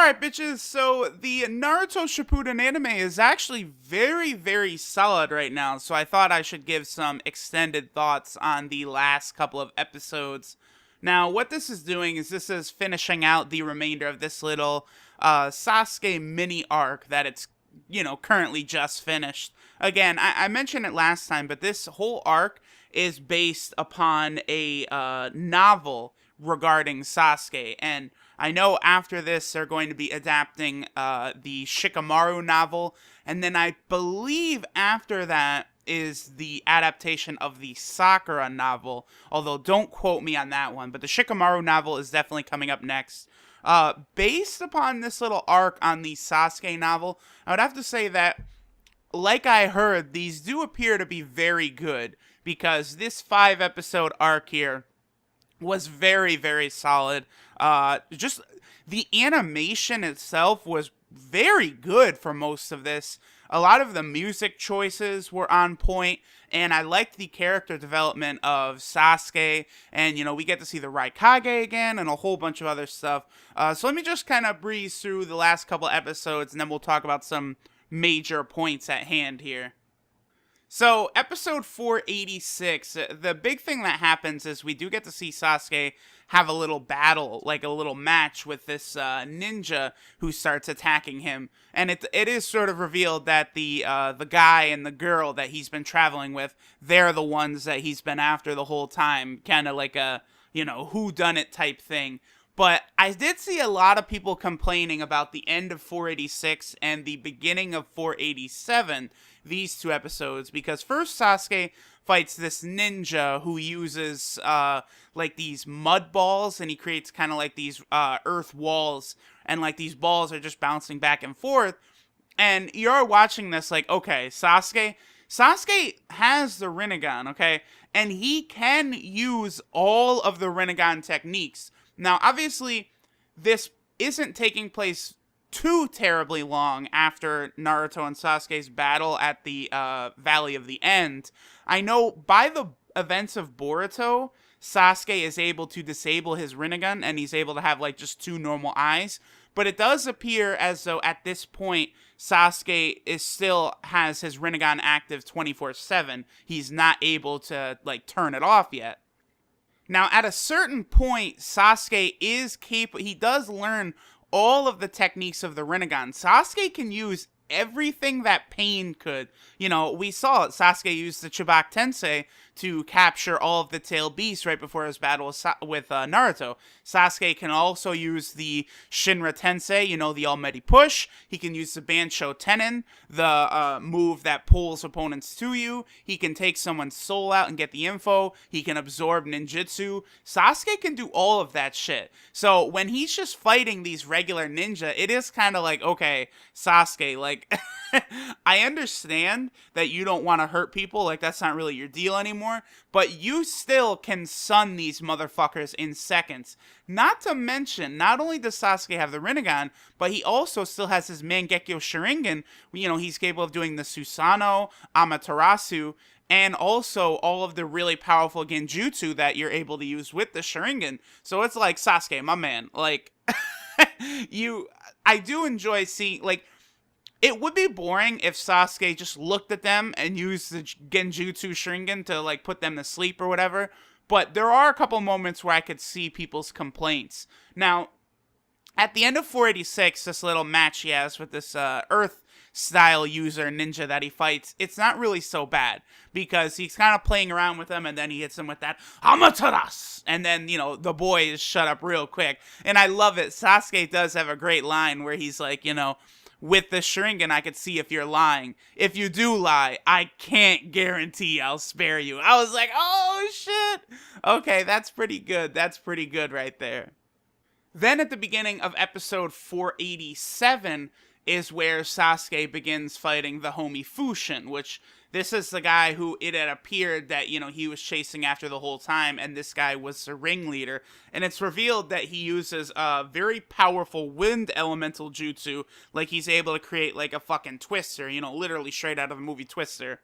Alright, bitches, so the Naruto Shippuden anime is actually very, very solid right now, so I thought I should give some extended thoughts on the last couple of episodes. Now, what this is doing is this is finishing out the remainder of this little Sasuke mini arc that it's, currently just finished. Again, I mentioned it last time, but this whole arc is based upon a novel regarding Sasuke, and I know after this they're going to be adapting the Shikamaru novel, and then I believe after that is the adaptation of the Sakura novel, although don't quote me on that one, but the Shikamaru novel is definitely coming up next. Based upon this little arc on the Sasuke novel, I would have to say that, like I heard, these do appear to be very good, because this 5-episode arc here was very, very solid. Just the animation itself was very good for most of this. A lot of the music choices were on point, and I liked the character development of Sasuke, and, we get to see the Raikage again, and a whole bunch of other stuff. So let me just kind of breeze through the last couple episodes, and then we'll talk about some major points at hand here. So, episode 486, the big thing that happens is we do get to see Sasuke have a little battle, like a little match with this ninja who starts attacking him. And it is sort of revealed that the guy and the girl that he's been traveling with, they're the ones that he's been after the whole time, kind of like a, whodunit type thing. But I did see a lot of people complaining about the end of 486 and the beginning of 487, these two episodes, because first Sasuke fights this ninja who uses like these mud balls, and he creates kind of like these earth walls, and like these balls are just bouncing back and forth. And you're watching this like, okay, Sasuke has the Rinnegan, okay, and he can use all of the Rinnegan techniques. Now, obviously, this isn't taking place too terribly long after Naruto and Sasuke's battle at the Valley of the End. I know by the events of Boruto, Sasuke is able to disable his Rinnegan, and he's able to have like just two normal eyes. But it does appear as though at this point, Sasuke still has his Rinnegan active 24/7. He's not able to like turn it off yet. Now, at a certain point, Sasuke is capable. He does learn all of the techniques of the Rinnegan. Sasuke can use everything that Pain could. We saw it. Sasuke used the Chibok Tensei to capture all of the tailed beasts right before his battle with Naruto. Sasuke can also use the Shinra Tensei, the Almighty Push. He can use the Bansho Tenin, the move that pulls opponents to you. He can take someone's soul out and get the info. He can absorb ninjutsu. Sasuke can do all of that shit. So when he's just fighting these regular ninja, it is kind of like, okay, Sasuke, like, I understand that you don't want to hurt people, like that's not really your deal anymore, but you still can stun these motherfuckers in seconds. Not to mention, not only does Sasuke have the Rinnegan, but he also still has his Mangekyo Sharingan. He's capable of doing the Susanoo, Amaterasu, and also all of the really powerful genjutsu that you're able to use with the Sharingan. So it's like, Sasuke, my man, like, I do enjoy seeing, like, it would be boring if Sasuke just looked at them and used the Genjutsu Sharingan to, like, put them to sleep or whatever. But there are a couple moments where I could see people's complaints. Now, at the end of 486, this little match he has with this Earth-style user ninja that he fights, it's not really so bad. Because he's kind of playing around with him, and then he hits him with that Amaterasu! And then, the boy is shut up real quick. And I love it. Sasuke does have a great line where he's like, with the Sharingan, I could see if you're lying. If you do lie, I can't guarantee I'll spare you. I was like, oh, shit. Okay, that's pretty good. That's pretty good right there. Then at the beginning of episode 487 is where Sasuke begins fighting the homie Fushin, which this is the guy who it had appeared that, he was chasing after the whole time, and this guy was the ringleader. And it's revealed that he uses a very powerful wind elemental jutsu, like he's able to create like a fucking Twister, literally straight out of the movie Twister.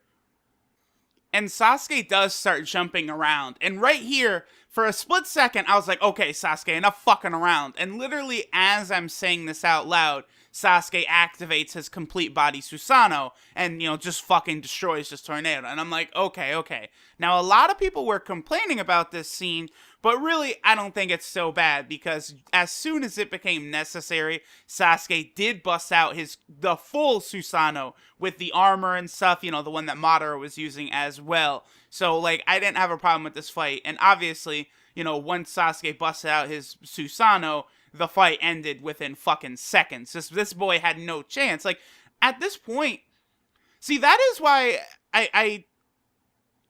and Sasuke does start jumping around. And right here, for a split second, I was like, okay, Sasuke, enough fucking around. And literally, as I'm saying this out loud, Sasuke activates his complete body Susanoo and, just fucking destroys this tornado. And I'm like, okay. Now, a lot of people were complaining about this scene, but really, I don't think it's so bad because as soon as it became necessary, Sasuke did bust out the full Susanoo with the armor and stuff, the one that Madara was using as well. So, I didn't have a problem with this fight. And obviously, once Sasuke busted out his Susanoo, the fight ended within fucking seconds. This boy had no chance. At this point, see, that is why I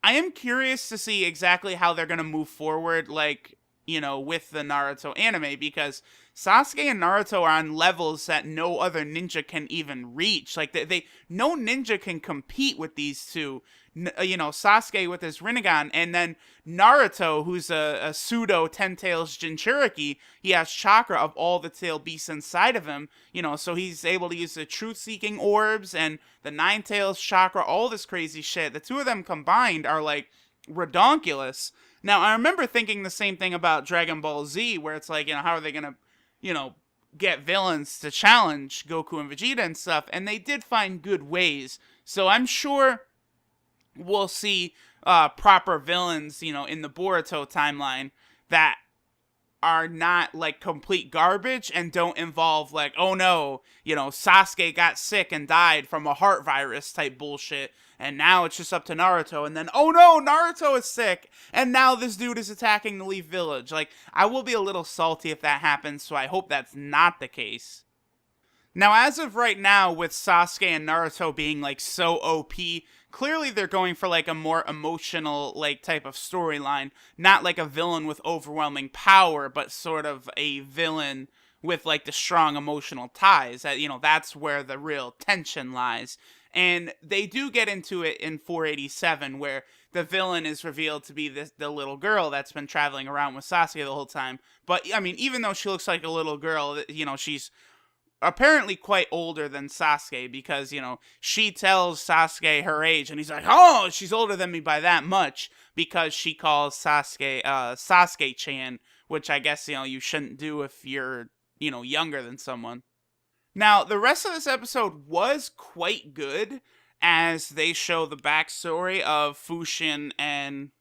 am curious to see exactly how they're going to move forward, with the Naruto anime, because Sasuke and Naruto are on levels that no other ninja can even reach. No ninja can compete with these two. Sasuke with his Rinnegan, and then Naruto, who's a pseudo 10 Tails Jinchuriki, he has chakra of all the tail beasts inside of him, so he's able to use the truth-seeking orbs and the 9 Tails chakra, all this crazy shit. The two of them combined are, redonkulous. Now, I remember thinking the same thing about Dragon Ball Z, where it's how are they gonna, get villains to challenge Goku and Vegeta and stuff, and they did find good ways. So I'm sure we'll see proper villains, in the Boruto timeline that are not complete garbage and don't involve oh no, Sasuke got sick and died from a heart virus type bullshit, and now it's just up to Naruto, and then oh no, Naruto is sick and now this dude is attacking the Leaf Village. I will be a little salty if that happens, so I hope that's not the case. Now, as of right now, with Sasuke and Naruto being so OP, clearly they're going for a more emotional type of storyline, not a villain with overwhelming power, but sort of a villain with the strong emotional ties. That's where the real tension lies. And they do get into it in 487, where the villain is revealed to be the little girl that's been traveling around with Sasuke the whole time. But I mean, even though she looks like a little girl, she's apparently quite older than Sasuke, because, she tells Sasuke her age, and he's like, oh, she's older than me by that much, because she calls Sasuke, Sasuke-chan, which I guess, you shouldn't do if you're, younger than someone. Now, the rest of this episode was quite good, as they show the backstory of Fushin and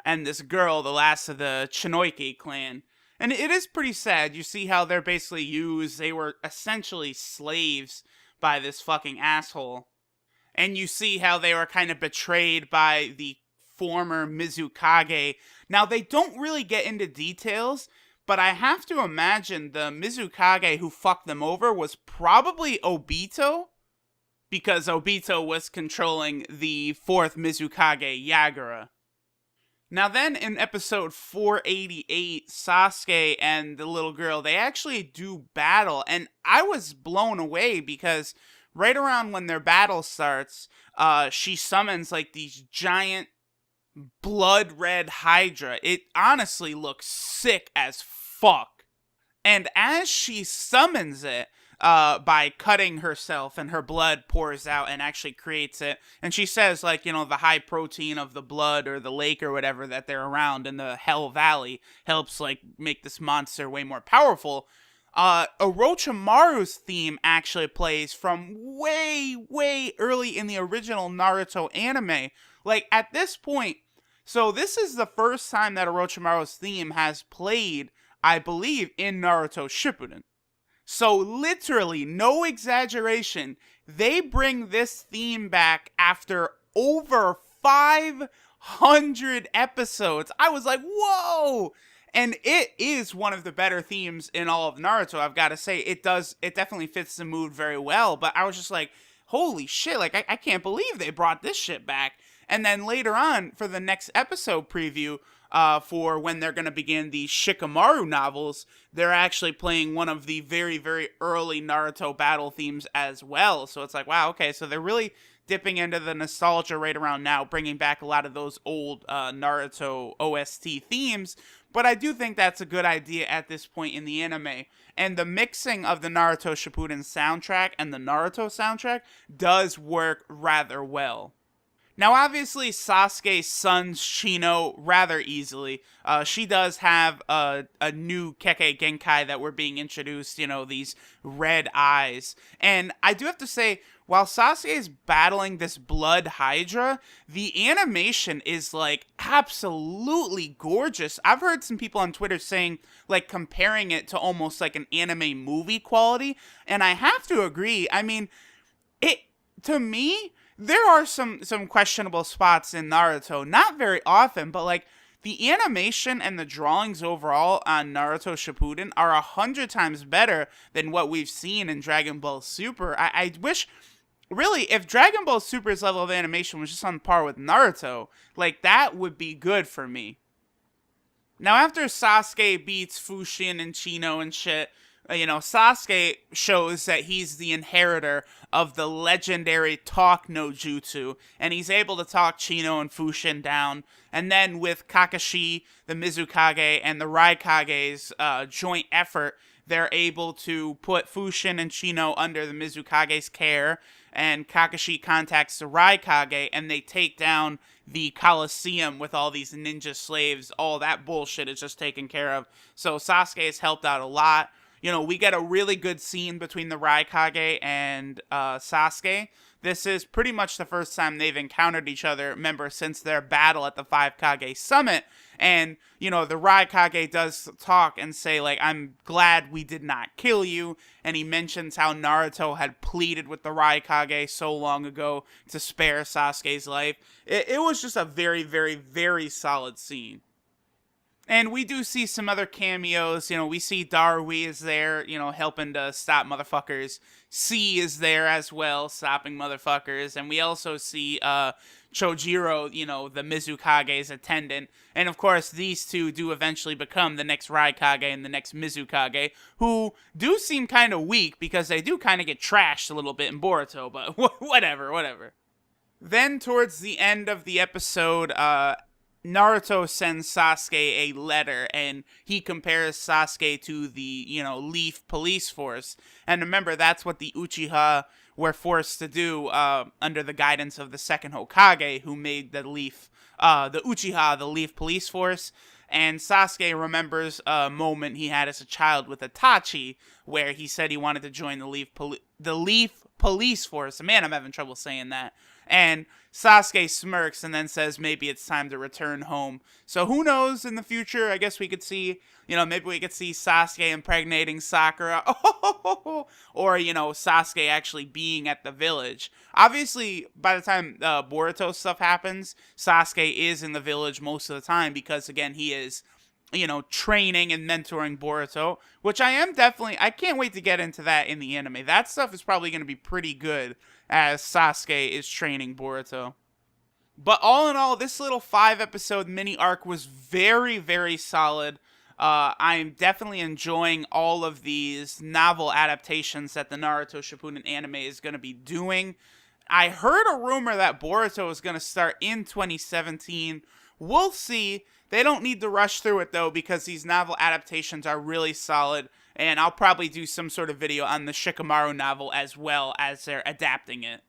this girl, the last of the Chinoike clan. And it is pretty sad. You see how they're basically used. They were essentially slaves by this fucking asshole. And you see how they were kind of betrayed by the former Mizukage. Now, they don't really get into details, but I have to imagine the Mizukage who fucked them over was probably Obito, because Obito was controlling the fourth Mizukage, Yagura. Now then, in episode 488, Sasuke and the little girl, they actually do battle, and I was blown away because right around when their battle starts, she summons these giant blood red hydra. It honestly looks sick as fuck. And as she summons it, by cutting herself, and her blood pours out and actually creates it. And she says, the high protein of the blood or the lake or whatever that they're around in the Hell Valley helps, make this monster way more powerful. Orochimaru's theme actually plays from way, way early in the original Naruto anime. At this point, so this is the first time that Orochimaru's theme has played, I believe, in Naruto Shippuden. So literally, no exaggeration, they bring this theme back after over 500 episodes. I was like, whoa! And it is one of the better themes in all of Naruto, I've got to say. It definitely fits the mood very well, but I was just like, holy shit, I can't believe they brought this shit back. And then later on, for the next episode preview, for when they're going to begin the Shikamaru novels, they're actually playing one of the very, very early Naruto battle themes as well. So it's like, wow, okay, so they're really dipping into the nostalgia right around now, bringing back a lot of those old Naruto OST themes. But I do think that's a good idea at this point in the anime. And the mixing of the Naruto Shippuden soundtrack and the Naruto soundtrack does work rather well. Now, obviously, Sasuke sons Chino rather easily. She does have a new Kekkei Genkai that we're being introduced, these red eyes. And I do have to say, while Sasuke is battling this blood hydra, the animation is like absolutely gorgeous. I've heard some people on Twitter saying, like, comparing it to almost like an anime movie quality. And I have to agree. I mean, it, to me, there are some questionable spots in Naruto, not very often, but like the animation and the drawings overall on Naruto Shippuden are 100 times better than what we've seen in Dragon Ball Super. I wish, really, if Dragon Ball Super's level of animation was just on par with Naruto, like that would be good for me. Now, after Sasuke beats Fushin and Chino and shit, Sasuke shows that he's the inheritor of the legendary talk no jutsu, and he's able to talk Chino and Fushin down. And then with Kakashi, the Mizukage, and the Raikage's joint effort, they're able to put Fushin and Chino under the Mizukage's care, and Kakashi contacts the Raikage, and they take down the Colosseum with all these ninja slaves. All that bullshit is just taken care of. So Sasuke has helped out a lot. We get a really good scene between the Raikage and Sasuke. This is pretty much the first time they've encountered each other, remember, since their battle at the Five Kage Summit. And, the Raikage does talk and say, like, I'm glad we did not kill you. And he mentions how Naruto had pleaded with the Raikage so long ago to spare Sasuke's life. It was just a very, very, very solid scene. And we do see some other cameos. We see Darui is there, helping to stop motherfuckers. C is there as well, stopping motherfuckers. And we also see Chojiro, the Mizukage's attendant. And of course, these two do eventually become the next Raikage and the next Mizukage, who do seem kind of weak because they do kind of get trashed a little bit in Boruto, but whatever. Then towards the end of the episode, Naruto sends Sasuke a letter, and he compares Sasuke to the, Leaf police force. And remember, that's what the Uchiha were forced to do under the guidance of the second Hokage, who made the Uchiha, the Leaf police force. And Sasuke remembers a moment he had as a child with Itachi, where he said he wanted to join the Leaf police force. Man, I'm having trouble saying that. And Sasuke smirks and then says maybe it's time to return home. So who knows in the future? I guess we could see, maybe we could see Sasuke impregnating Sakura. Or, Sasuke actually being at the village. Obviously, by the time Boruto stuff happens, Sasuke is in the village most of the time because, again, he is, training and mentoring Boruto, which I can't wait to get into that in the anime. That stuff is probably going to be pretty good as Sasuke is training Boruto. But all in all, this little 5-episode mini arc was very, very solid. I'm definitely enjoying all of these novel adaptations that the Naruto Shippuden anime is going to be doing. I heard a rumor that Boruto is going to start in 2017. We'll see. They don't need to rush through it, though, because these novel adaptations are really solid. And I'll probably do some sort of video on the Shikamaru novel as well as they're adapting it.